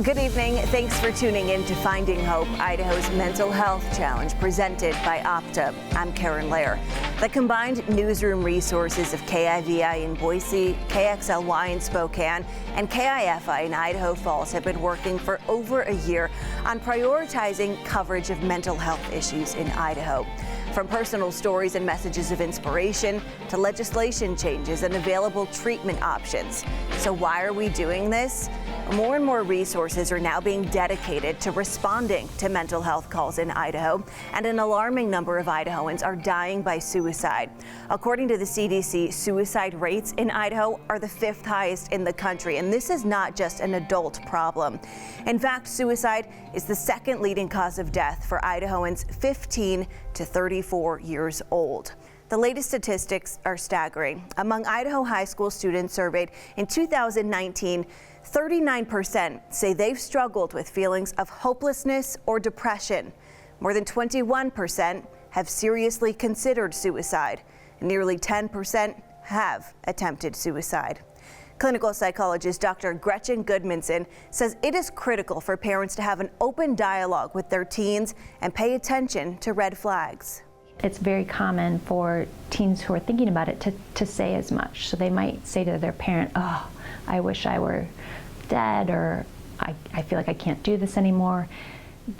Good evening. Thanks for tuning in to Finding Hope, Idaho's mental health challenge presented by Optum. I'm Karen Lair. The combined newsroom resources of KIVI in Boise, KXLY in Spokane, and KIFI in Idaho Falls have been working for over a year on prioritizing coverage of mental health issues in Idaho. From personal stories and messages of inspiration to legislation changes and available treatment options. So why are we doing this? More and more resources are now being dedicated to responding to mental health calls in Idaho, and an alarming number of Idahoans are dying by suicide. According to the CDC, suicide rates in Idaho are the 5th highest in the country, and this is not just an adult problem. In fact, suicide is the 2nd leading cause of death for Idahoans 15 to 34 years old. The latest statistics are staggering. Among Idaho high school students surveyed in 2019, 39% say they've struggled with feelings of hopelessness or depression. More than 21% have seriously considered suicide. Nearly 10% have attempted suicide. Clinical psychologist Dr. Gretchen Goodmanson says it is critical for parents to have an open dialogue with their teens and pay attention to red flags. It's very common for teens who are thinking about it to say as much. So they might say to their parent, "Oh, I wish I were dead," or I feel like I can't do this anymore.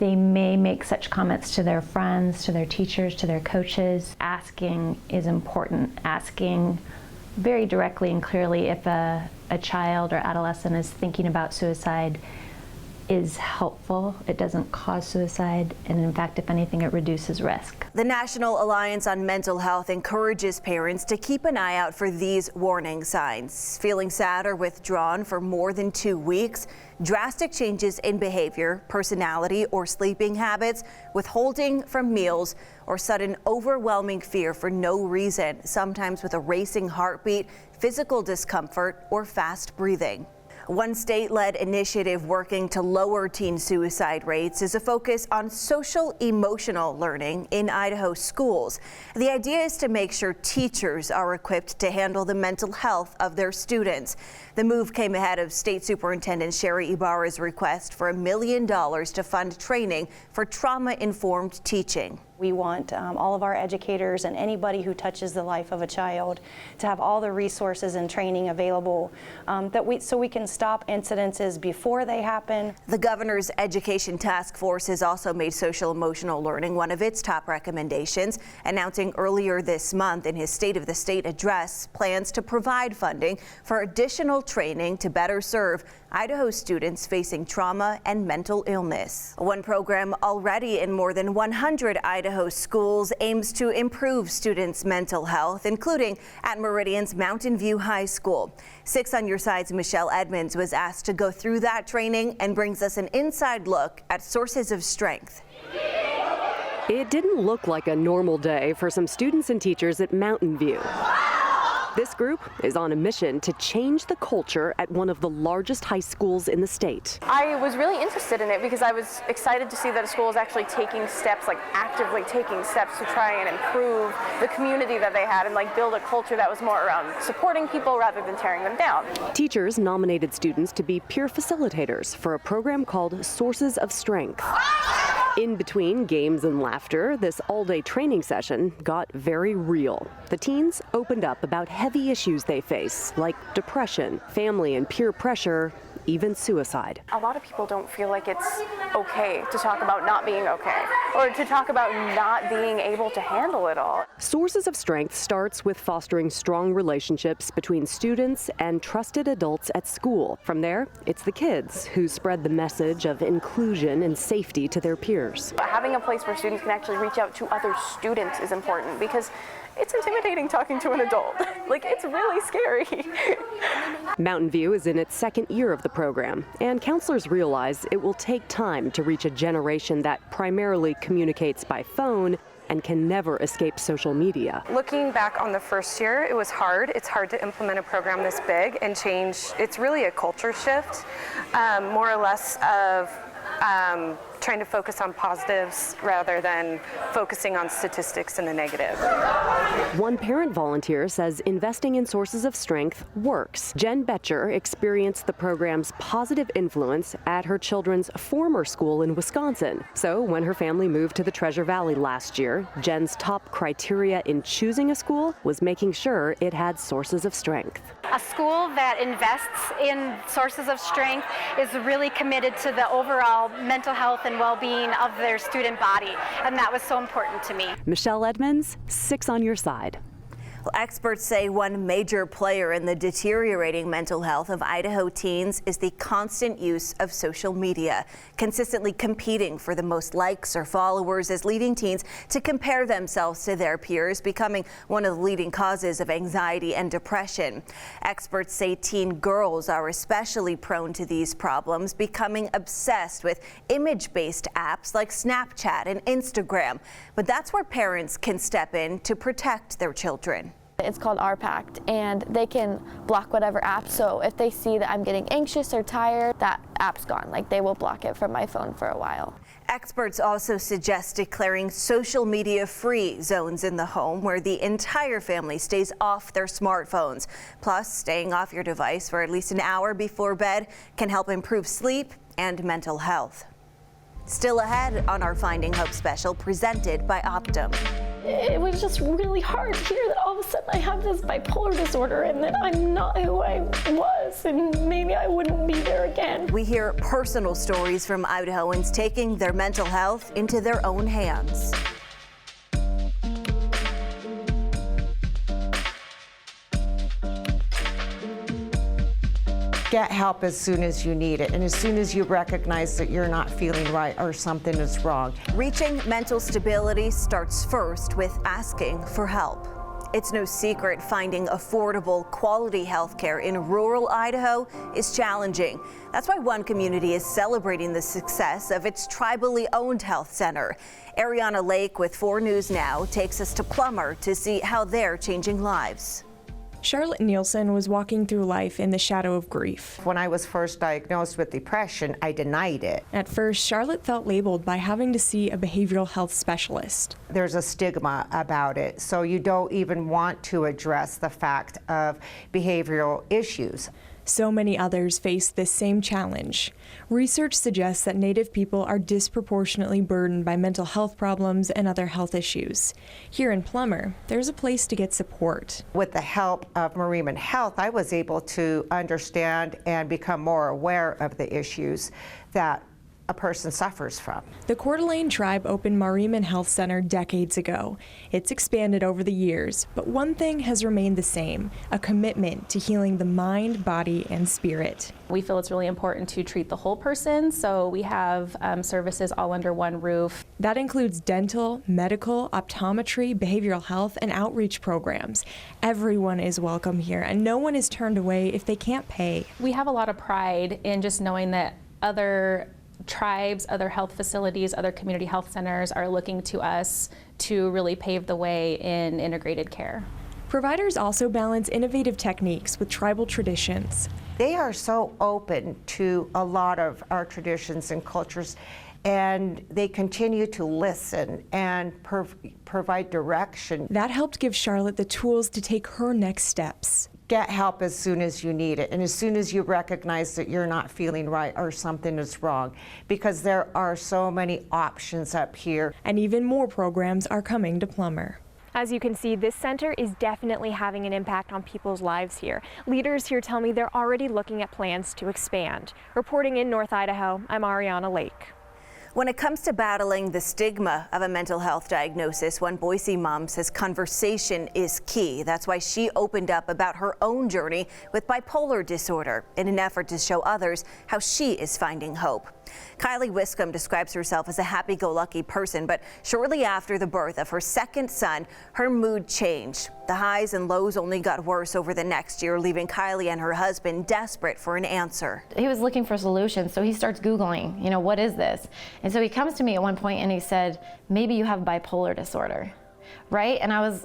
They may make such comments to their friends, to their teachers, to their coaches. Asking is important. Asking very directly and clearly if a child or adolescent is thinking about suicide is helpful. It doesn't cause suicide, and in fact, if anything, it reduces risk. The National Alliance on Mental Health encourages parents to keep an eye out for these warning signs. Feeling sad or withdrawn for more than 2 weeks, drastic changes in behavior, personality, or sleeping habits, withholding from meals, or sudden overwhelming fear for no reason, sometimes with a racing heartbeat, physical discomfort, or fast breathing. One state-led initiative working to lower teen suicide rates is a focus on social-emotional learning in Idaho schools. The idea is to make sure teachers are equipped to handle the mental health of their students. The move came ahead of State Superintendent Sherry Ibarra's request for $1 million to fund training for trauma-informed teaching. We want all of our educators and anybody who touches the life of a child to have all the resources and training available so we can stop incidences before they happen. The governor's education task force has also made social emotional learning one of its top recommendations, announcing earlier this month in his State of the State address plans to provide funding for additional training to better serve Idaho students facing trauma and mental illness. One program already in more than 100 Idaho schools aims to improve students' mental health, including at Meridian's Mountain View High School. 6 on Your Side's Michelle Edmonds was asked to go through that training and brings us an inside look at sources of strength. It didn't look like a normal day for some students and teachers at Mountain View. This group is on a mission to change the culture at one of the largest high schools in the state. I was really interested in it because I was excited to see that a school is actually taking steps, like actively taking steps to try and improve the community that they had and build a culture that was more around supporting people rather than tearing them down. Teachers nominated students to be peer facilitators for a program called Sources of Strength. In between games and laughter, this all-day training session got very real. The teens opened up about heavy issues they face, like depression, family and peer pressure, even suicide. A lot of people don't feel like it's okay to talk about not being okay, or to talk about not being able to handle it all. Sources of Strength starts with fostering strong relationships between students and trusted adults at school. From there, it's the kids who spread the message of inclusion and safety to their peers. Having a place where students can actually reach out to other students is important because it's intimidating talking to an adult. It's really scary. Mountain View is in its 2nd year of the program, and counselors realize it will take time to reach a generation that primarily communicates by phone and can never escape social media. Looking back on the first year, it was hard. It's hard to implement a program this big and change. It's really a culture shift, more or less of trying to focus on positives rather than focusing on statistics and the negative. One parent volunteer says investing in sources of strength works. Jen Betcher experienced the program's positive influence at her children's former school in Wisconsin. So when her family moved to the Treasure Valley last year, Jen's top criteria in choosing a school was making sure it had sources of strength. A school that invests in sources of strength is really committed to the overall mental health and well-being of their student body, and that was so important to me. Michelle Edmonds, 6 on your side. Well, experts say one major player in the deteriorating mental health of Idaho teens is the constant use of social media. Consistently competing for the most likes or followers is leading teens to compare themselves to their peers, becoming one of the leading causes of anxiety and depression. Experts say teen girls are especially prone to these problems, becoming obsessed with image-based apps like Snapchat and Instagram. But that's where parents can step in to protect their children. It's called RPACT, and they can block whatever app. So if they see that I'm getting anxious or tired, that app's gone. Like, they will block it from my phone for a while. Experts also suggest declaring social media-free zones in the home where the entire family stays off their smartphones. Plus, staying off your device for at least an hour before bed can help improve sleep and mental health. Still ahead on our Finding Hope special presented by Optum. It was just really hard to hear that all of a sudden I have this bipolar disorder and that I'm not who I was, and maybe I wouldn't be there again. We hear personal stories from Idahoans taking their mental health into their own hands. Get help as soon as you need it, and as soon as you recognize that you're not feeling right or something is wrong. Reaching mental stability starts first with asking for help. It's no secret finding affordable, quality health care in rural Idaho is challenging. That's why one community is celebrating the success of its tribally owned health center. Ariana Lake with 4 News Now takes us to Plummer to see how they're changing lives. Charlotte Nielsen was walking through life in the shadow of grief. When I was first diagnosed with depression, I denied it. At first, Charlotte felt labeled by having to see a behavioral health specialist. There's a stigma about it, so you don't even want to address the fact of behavioral issues. So many others face this same challenge. Research suggests that Native people are disproportionately burdened by mental health problems and other health issues. Here in Plummer, there's a place to get support. With the help of Mariman Health, I was able to understand and become more aware of the issues that a person suffers from. The Coeur d'Alene tribe opened Mariman Health Center decades ago. It's expanded over the years, but one thing has remained the same: a commitment to healing the mind, body, and spirit. We feel it's really important to treat the whole person, so we have services all under one roof. That includes dental, medical, optometry, behavioral health, and outreach programs. Everyone is welcome here, and no one is turned away if they can't pay. We have a lot of pride in just knowing that other tribes, other health facilities, other community health centers are looking to us to really pave the way in integrated care. Providers also balance innovative techniques with tribal traditions. They are so open to a lot of our traditions and cultures, and they continue to listen and provide direction. That helped give Charlotte the tools to take her next steps. Get help as soon as you need it, and as soon as you recognize that you're not feeling right or something is wrong, because there are so many options up here. And even more programs are coming to Plummer. As you can see, this center is definitely having an impact on people's lives here. Leaders here tell me they're already looking at plans to expand. Reporting in North Idaho, I'm Ariana Lake. When it comes to battling the stigma of a mental health diagnosis, one Boise mom says conversation is key. That's why she opened up about her own journey with bipolar disorder in an effort to show others how she is finding hope. Kylie Wiscombe describes herself as a happy-go-lucky person, but shortly after the birth of her second son, her mood changed. The highs and lows only got worse over the next year, leaving Kylie and her husband desperate for an answer. He was looking for solutions, so he starts Googling, what is this? And so he comes to me at one point and he said, maybe you have bipolar disorder, right? And I was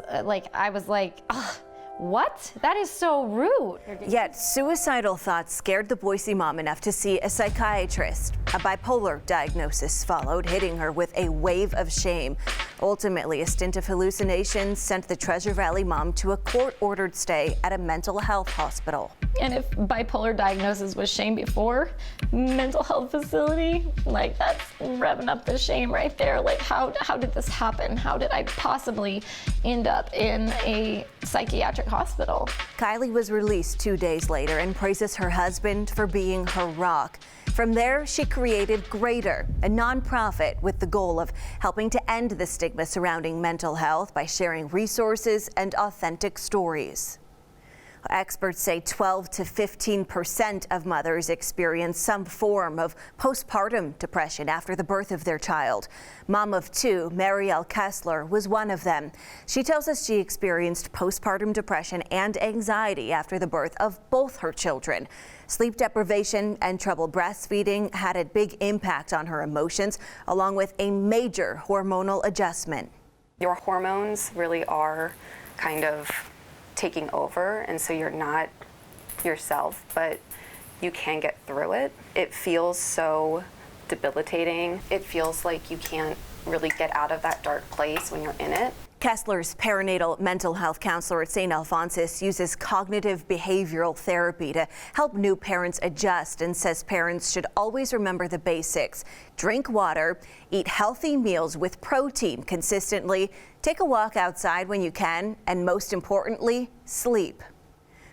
like, oh, what? That is so rude. Yet suicidal thoughts scared the Boise mom enough to see a psychiatrist. A bipolar diagnosis followed, hitting her with a wave of shame. Ultimately, a stint of hallucinations sent the Treasure Valley mom to a court-ordered stay at a mental health hospital. And if bipolar diagnosis was shame before, mental health facility, like that's revving up the shame right there. Like how did this happen? How did I possibly end up in a psychiatric hospital? Kylie was released 2 days later and praises her husband for being her rock. From there, she created Greater, a nonprofit with the goal of helping to end the stigma surrounding mental health by sharing resources and authentic stories. Experts say 12 to 15% of mothers experience some form of postpartum depression after the birth of their child. Mom of two, Marielle Kessler, was one of them. She tells us she experienced postpartum depression and anxiety after the birth of both her children. Sleep deprivation and trouble breastfeeding had a big impact on her emotions, along with a major hormonal adjustment. Your hormones really are kind of taking over, and so you're not yourself, but you can get through it. It feels so debilitating. It feels like you can't really get out of that dark place when you're in it. Kessler's perinatal mental health counselor at St. Alphonsus uses cognitive behavioral therapy to help new parents adjust and says parents should always remember the basics. Drink water, eat healthy meals with protein consistently, take a walk outside when you can, and most importantly, sleep.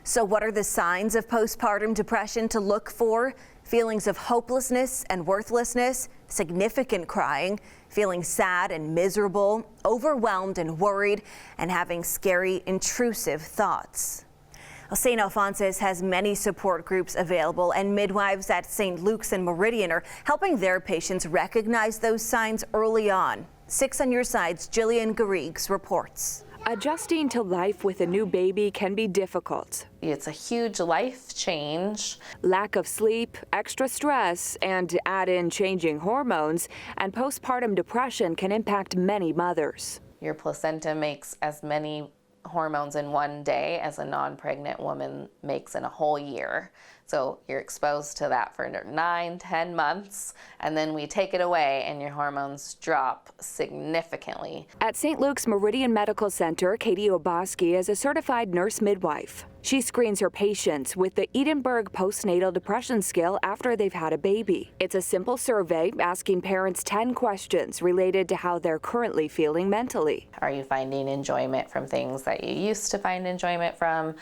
So what are the signs of postpartum depression to look for? Feelings of hopelessness and worthlessness, significant crying, feeling sad and miserable, overwhelmed and worried, and having scary, intrusive thoughts. Well, St. Alphonsus has many support groups available, and midwives at St. Luke's and Meridian are helping their patients recognize those signs early on. 6 on Your Side's Jillian Garrigues reports. Adjusting to life with a new baby can be difficult. It's a huge life change. Lack of sleep, extra stress, and add in changing hormones, and postpartum depression can impact many mothers. Your placenta makes as many hormones in one day as a non-pregnant woman makes in a whole year. So you're exposed to that for 9-10 months, and then we take it away and your hormones drop significantly. At St. Luke's Meridian Medical Center, Katie Oboski is a certified nurse midwife. She screens her patients with the Edinburgh Postnatal Depression Scale after they've had a baby. It's a simple survey asking parents 10 questions related to how they're currently feeling mentally. Are you finding enjoyment from things that you used to find enjoyment from?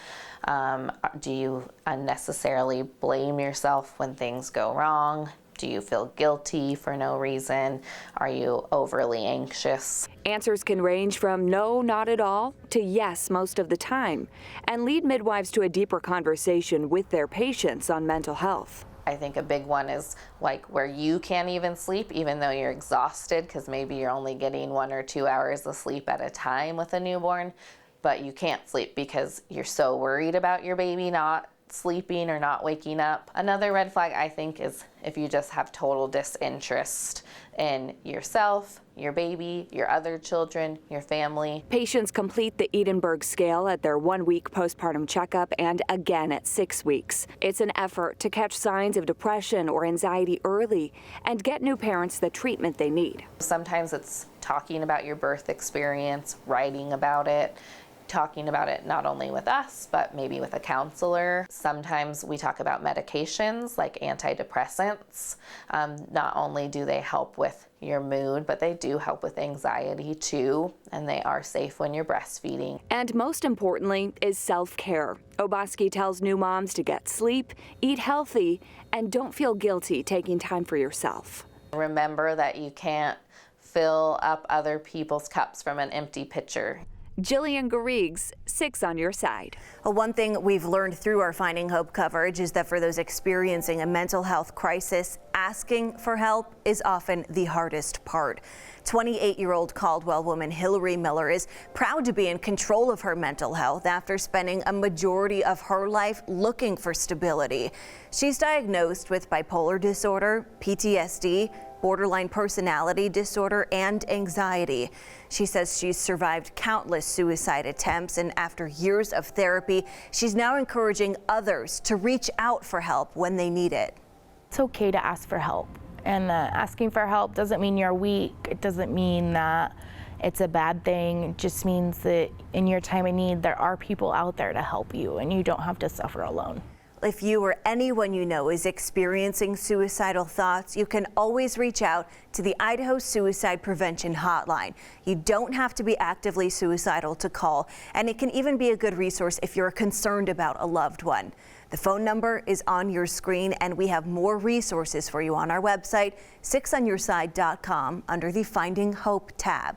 Do you unnecessarily blame yourself when things go wrong? Do you feel guilty for no reason? Are you overly anxious? Answers can range from no, not at all, to yes most of the time, and lead midwives to a deeper conversation with their patients on mental health. I think a big one is like where you can't even sleep even though you're exhausted, because maybe you're only getting 1 or 2 hours of sleep at a time with a newborn, but you can't sleep because you're so worried about your baby not sleeping or not waking up. Another red flag, I think, is if you just have total disinterest in yourself, your baby, your other children, your family. Patients complete the Edinburgh scale at their 1-week postpartum checkup and again at 6 weeks. It's an effort to catch signs of depression or anxiety early and get new parents the treatment they need. Sometimes it's talking about your birth experience, writing about it, talking about it not only with us, but maybe with a counselor. Sometimes we talk about medications like antidepressants. Not only do they help with your mood, but they do help with anxiety too, and they are safe when you're breastfeeding. And most importantly is self-care. Oboski tells new moms to get sleep, eat healthy, and don't feel guilty taking time for yourself. Remember that you can't fill up other people's cups from an empty pitcher. Jillian Garrigues, 6 on Your Side. Well, one thing we've learned through our Finding Hope coverage is that for those experiencing a mental health crisis, asking for help is often the hardest part. 28-year-old Caldwell woman Hillary Miller is proud to be in control of her mental health after spending a majority of her life looking for stability. She's diagnosed with bipolar disorder, PTSD, borderline personality disorder, and anxiety. She says she's survived countless suicide attempts, and after years of therapy, she's now encouraging others to reach out for help when they need it. It's okay to ask for help. and that asking for help doesn't mean you're weak. It doesn't mean that it's a bad thing. It just means that in your time of need, there are people out there to help you, and you don't have to suffer alone. If you or anyone you know is experiencing suicidal thoughts, you can always reach out to the Idaho Suicide Prevention Hotline. You don't have to be actively suicidal to call, and it can even be a good resource if you're concerned about a loved one. The phone number is on your screen, and we have more resources for you on our website, 6onyourside.com, under the Finding Hope tab.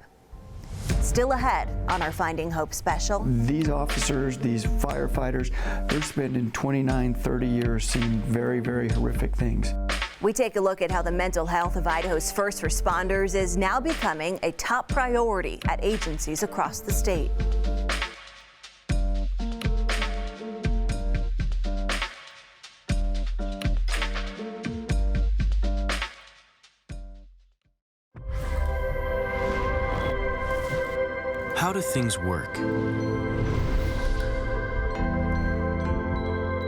Still ahead on our Finding Hope special. These officers, these firefighters, they're spending 29, 30 years seeing very, very horrific things. We take a look at how the mental health of Idaho's first responders is now becoming a top priority at agencies across the state. How do things work?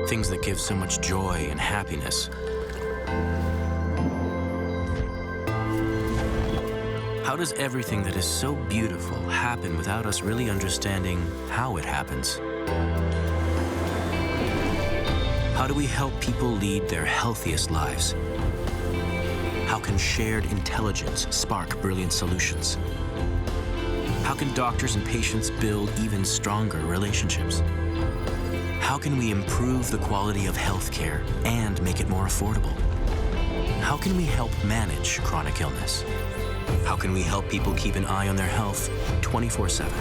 Things that give so much joy and happiness. How does everything that is so beautiful happen without us really understanding how it happens? How do we help people lead their healthiest lives? How can shared intelligence spark brilliant solutions? How can doctors and patients build even stronger relationships? How can we improve the quality of healthcare and make it more affordable? How can we help manage chronic illness? How can we help people keep an eye on their health 24/7?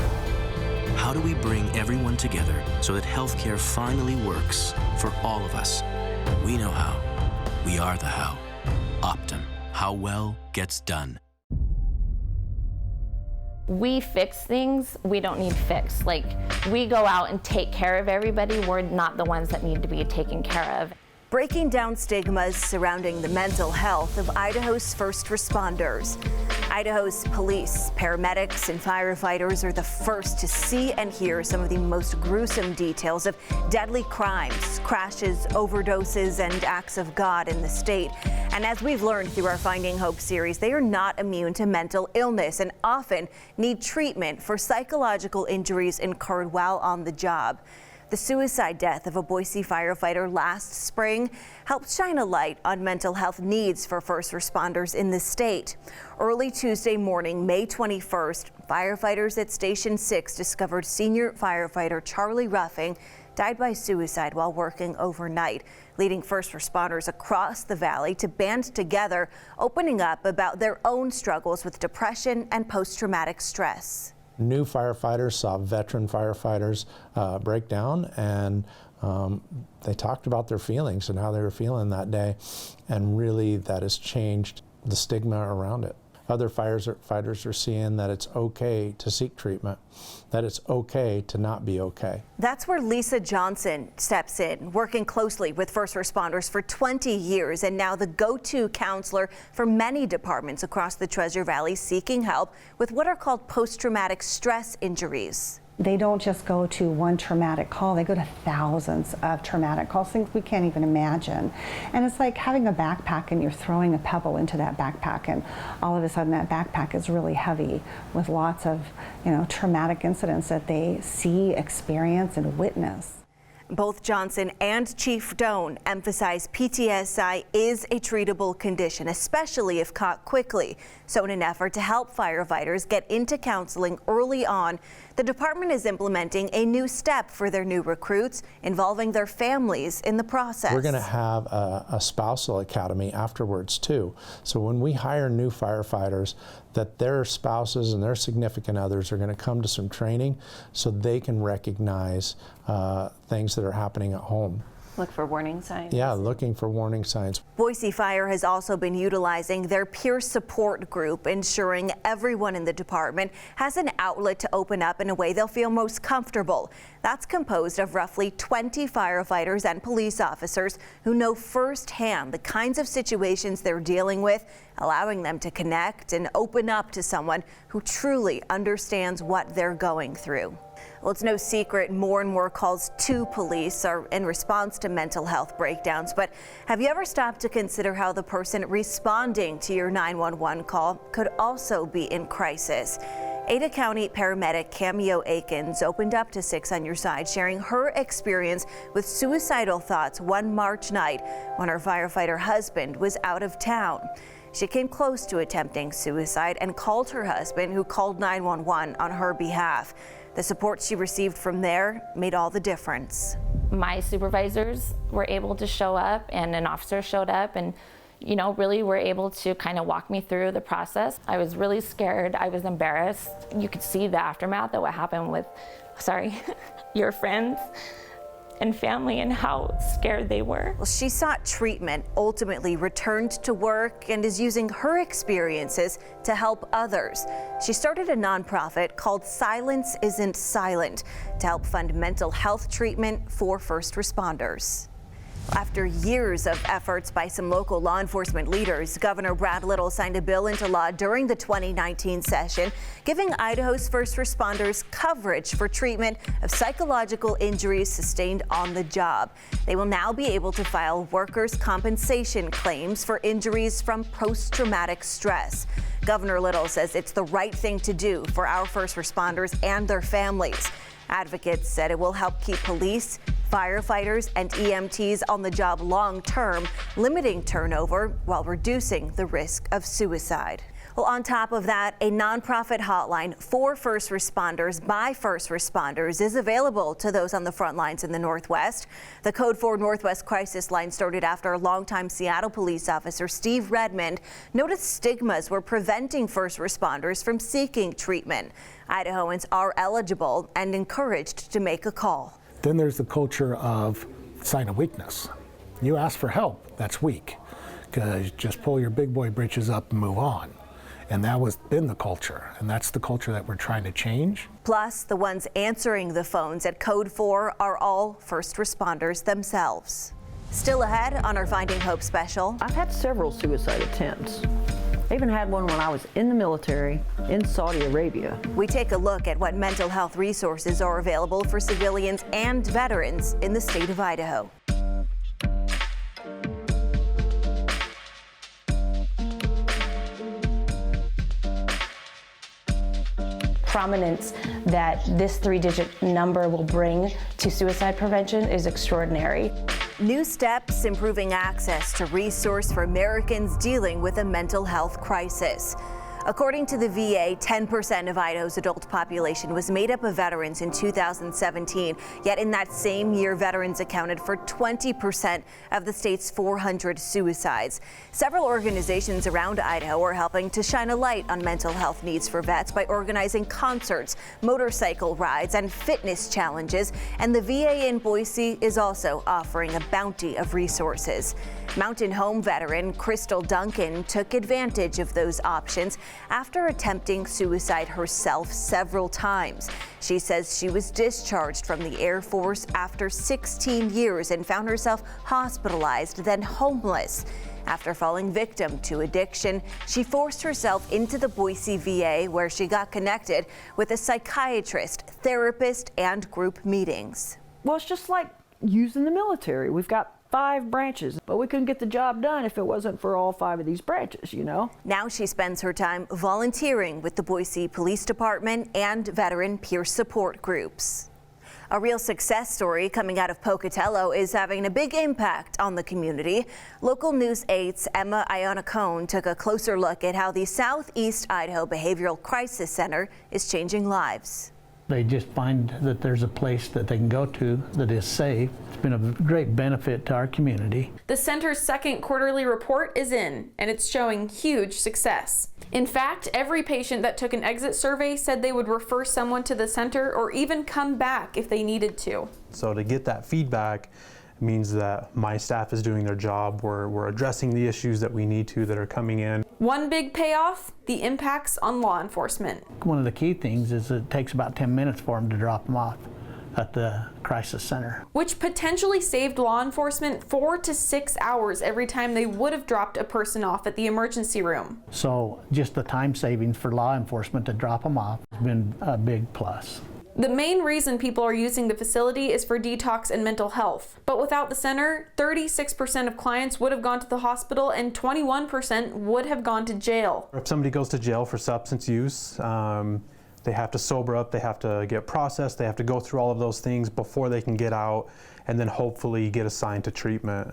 How do we bring everyone together so that healthcare finally works for all of us? We know how. We are the how. Optum. How well gets done. We fix things, we don't need fixed. Like, we go out and take care of everybody, we're not the ones that need to be taken care of. Breaking down stigmas surrounding the mental health of Idaho's first responders. Idaho's police, paramedics, and firefighters are the first to see and hear some of the most gruesome details of deadly crimes, crashes, overdoses, and acts of God in the state. And as we've learned through our Finding Hope series, they are not immune to mental illness and often need treatment for psychological injuries incurred while on the job. The suicide death of a Boise firefighter last spring helped shine a light on mental health needs for first responders in the state. Early Tuesday morning, May 21st, firefighters at Station 6 discovered senior firefighter Charlie Ruffing died by suicide while working overnight, leading first responders across the valley to band together, opening up about their own struggles with depression and post-traumatic stress. New firefighters saw veteran firefighters break down, and they talked about their feelings and how they were feeling that day, and really that has changed the stigma around it. Other firefighters are seeing that it's okay to seek treatment, that it's okay to not be okay. That's where Lisa Johnson steps in, working closely with first responders for 20 years and now the go-to counselor for many departments across the Treasure Valley seeking help with what are called post-traumatic stress injuries. They don't just go to one traumatic call, they go to thousands of traumatic calls, things we can't even imagine. And it's like having a backpack and you're throwing a pebble into that backpack, and all of a sudden that backpack is really heavy with lots of, traumatic incidents that they see, experience, and witness. Both Johnson and Chief Doan emphasize PTSI is a treatable condition, especially if caught quickly. So in an effort to help firefighters get into counseling early on, the department is implementing a new step for their new recruits, involving their families in the process. We're going to have a spousal academy afterwards too. So when we hire new firefighters, that their spouses and their significant others are going to come to some training so they can recognize things that are happening at home. Look for warning signs. Yeah, looking for warning signs. Boise Fire has also been utilizing their peer support group, ensuring everyone in the department has an outlet to open up in a way they'll feel most comfortable. That's composed of roughly 20 firefighters and police officers who know firsthand the kinds of situations they're dealing with, allowing them to connect and open up to someone who truly understands what they're going through. Well, it's no secret more and more calls to police are in response to mental health breakdowns. But have you ever stopped to consider how the person responding to your 911 call could also be in crisis? Ada County paramedic Cameo Akins opened up to 6 on Your Side, sharing her experience with suicidal thoughts one March night when her firefighter husband was out of town. She came close to attempting suicide and called her husband, who called 911 on her behalf. The support she received from there made all the difference. My supervisors were able to show up, and an officer showed up, and really were able to kind of walk me through the process. I was really scared. I was embarrassed. You could see the aftermath of what happened with, your friends and family and how scared they were. Well, she sought treatment, ultimately returned to work, and is using her experiences to help others. She started a nonprofit called Silence Isn't Silent to help fund mental health treatment for first responders. After years of efforts by some local law enforcement leaders, Governor Brad Little signed a bill into law during the 2019 session, giving Idaho's first responders coverage for treatment of psychological injuries sustained on the job. They will now be able to file workers' compensation claims for injuries from post-traumatic stress. Governor Little says it's the right thing to do for our first responders and their families. Advocates said it will help keep police, firefighters, and EMTs on the job long term, limiting turnover while reducing the risk of suicide. Well, on top of that, a nonprofit hotline for first responders by first responders is available to those on the front lines in the Northwest. The Code 4 Northwest Crisis Line started after longtime Seattle police officer Steve Redmond noticed stigmas were preventing first responders from seeking treatment. Idahoans are eligible and encouraged to make a call. Then there's the culture of sign of weakness. You ask for help, that's weak, because just pull your big boy britches up and move on. And that was been the culture, and that's the culture that we're trying to change. Plus, the ones answering the phones at Code 4 are all first responders themselves. Still ahead on our Finding Hope special. I've had several suicide attempts. I even had one when I was in the military in Saudi Arabia. We take a look at what mental health resources are available for civilians and veterans in the state of Idaho. Prominence that this 3-digit number will bring to suicide prevention is extraordinary. New steps improving access to resource for Americans dealing with a mental health crisis. According to the VA, 10% of Idaho's adult population was made up of veterans in 2017, yet in that same year, veterans accounted for 20% of the state's 400 suicides. Several organizations around Idaho are helping to shine a light on mental health needs for vets by organizing concerts, motorcycle rides, and fitness challenges, and the VA in Boise is also offering a bounty of resources. Mountain Home veteran Crystal Duncan took advantage of those options after attempting suicide herself several times. She says she was discharged from the Air Force after 16 years and found herself hospitalized, then homeless. After falling victim to addiction, she forced herself into the Boise VA, where she got connected with a psychiatrist, therapist, and group meetings. Well, it's just like using the military. We've got 5 branches, but we couldn't get the job done if it wasn't for all 5 of these branches, Now she spends her time volunteering with the Boise Police Department and veteran peer support groups. A real success story coming out of Pocatello is having a big impact on the community. Local News 8's Emma Iannacone took a closer look at how the Southeast Idaho Behavioral Crisis Center is changing lives. They just find that there's a place that they can go to that is safe. It's been a great benefit to our community. The center's second quarterly report is in, and it's showing huge success. In fact, every patient that took an exit survey said they would refer someone to the center or even come back if they needed to. So to get that feedback means that my staff is doing their job. We're addressing the issues that we need to that are coming in. One big payoff, the impacts on law enforcement. One of the key things is it takes about 10 minutes for them to drop them off at the crisis center. Which potentially saved law enforcement 4 to 6 hours every time they would have dropped a person off at the emergency room. So just the time savings for law enforcement to drop them off has been a big plus. The main reason people are using the facility is for detox and mental health. But without the center, 36% of clients would have gone to the hospital and 21% would have gone to jail. If somebody goes to jail for substance use, they have to sober up, they have to get processed, they have to go through all of those things before they can get out and then hopefully get assigned to treatment.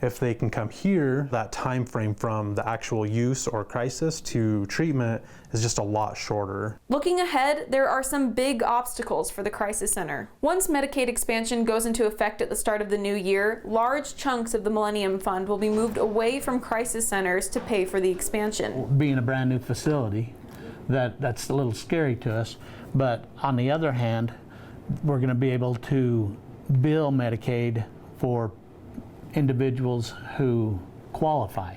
If they can come here, that time frame from the actual use or crisis to treatment is just a lot shorter. Looking ahead, there are some big obstacles for the crisis center. Once Medicaid expansion goes into effect at the start of the new year, large chunks of the Millennium Fund will be moved away from crisis centers to pay for the expansion. Being a brand new facility, that's a little scary to us, but on the other hand, we're going to be able to bill Medicaid for individuals who qualify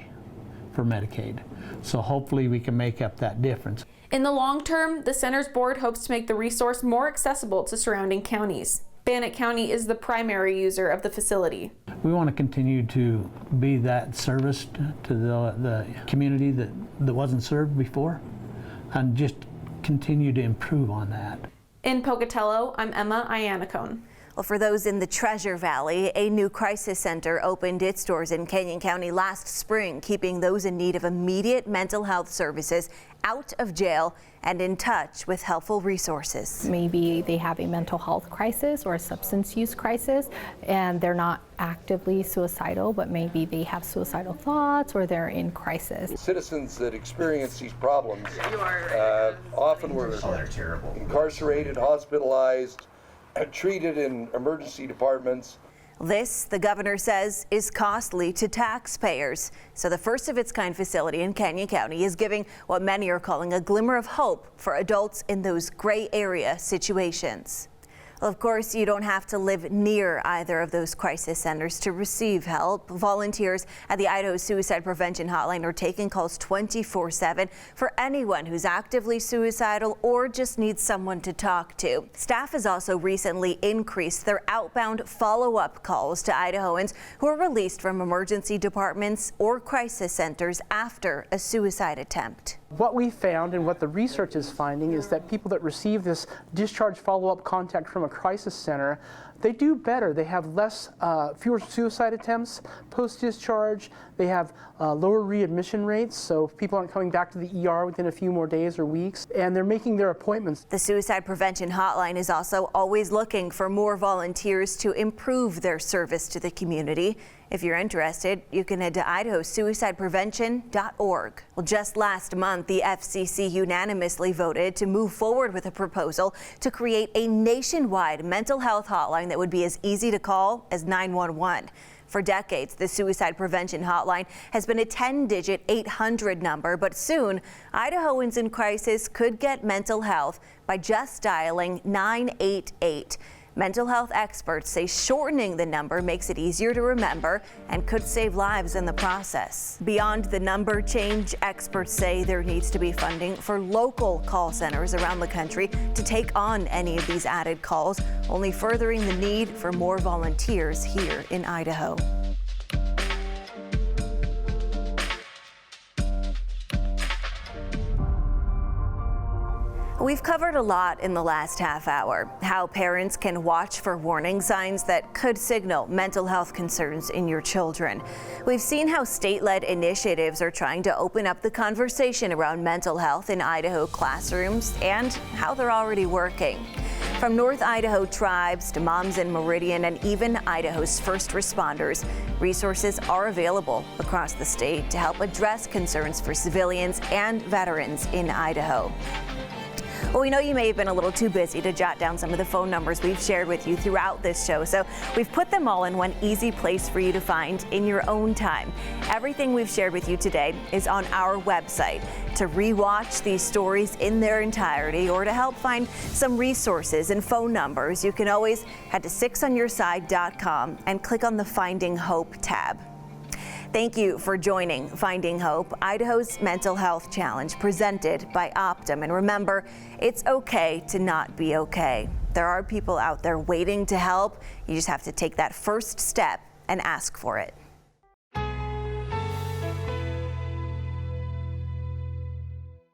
for Medicaid. So hopefully we can make up that difference. In the long term, the center's board hopes to make the resource more accessible to surrounding counties. Bannock County is the primary user of the facility. We want to continue to be that service to the community that wasn't served before, and just continue to improve on that. In Pocatello, I'm Emma Iannacone. Well, for those in the Treasure Valley, a new crisis center opened its doors in Canyon County last spring, keeping those in need of immediate mental health services out of jail and in touch with helpful resources. Maybe they have a mental health crisis or a substance use crisis, and they're not actively suicidal, but maybe they have suicidal thoughts or they're in crisis. Citizens that experience these problems often were incarcerated, hospitalized, treated in emergency departments. This, the governor says, is costly to taxpayers. So the first of its kind facility in Canyon County is giving what many are calling a glimmer of hope for adults in those gray area situations. Well, of course, you don't have to live near either of those crisis centers to receive help. Volunteers at the Idaho Suicide Prevention Hotline are taking calls 24/7 for anyone who's actively suicidal or just needs someone to talk to. Staff has also recently increased their outbound follow-up calls to Idahoans who are released from emergency departments or crisis centers after a suicide attempt. What we found and what the research is finding is that people that receive this discharge follow-up contact from a crisis center, they do better. They have fewer suicide attempts post-discharge. They have lower readmission rates, so people aren't coming back to the ER within a few more days or weeks, and they're making their appointments. The Suicide Prevention Hotline is also always looking for more volunteers to improve their service to the community. If you're interested, you can head to idahosuicideprevention.org. Well, just last month, the FCC unanimously voted to move forward with a proposal to create a nationwide mental health hotline that would be as easy to call as 911. For decades, the Suicide Prevention Hotline has been a 10-digit 800 number, but soon, Idahoans in crisis could get mental health by just dialing 988. Mental health experts say shortening the number makes it easier to remember and could save lives in the process. Beyond the number change, experts say there needs to be funding for local call centers around the country to take on any of these added calls, only furthering the need for more volunteers here in Idaho. We've covered a lot in the last half hour. How parents can watch for warning signs that could signal mental health concerns in your children. We've seen how state-led initiatives are trying to open up the conversation around mental health in Idaho classrooms and how they're already working. From North Idaho tribes to Moms in Meridian and even Idaho's first responders, resources are available across the state to help address concerns for civilians and veterans in Idaho. Well, we know you may have been a little too busy to jot down some of the phone numbers we've shared with you throughout this show, so we've put them all in one easy place for you to find in your own time. Everything we've shared with you today is on our website. To rewatch these stories in their entirety or to help find some resources and phone numbers, you can always head to 6onyourside.com and click on the Finding Hope tab. Thank you for joining Finding Hope, Idaho's Mental Health Challenge, presented by Optum. And remember, it's okay to not be okay. There are people out there waiting to help. You just have to take that first step and ask for it.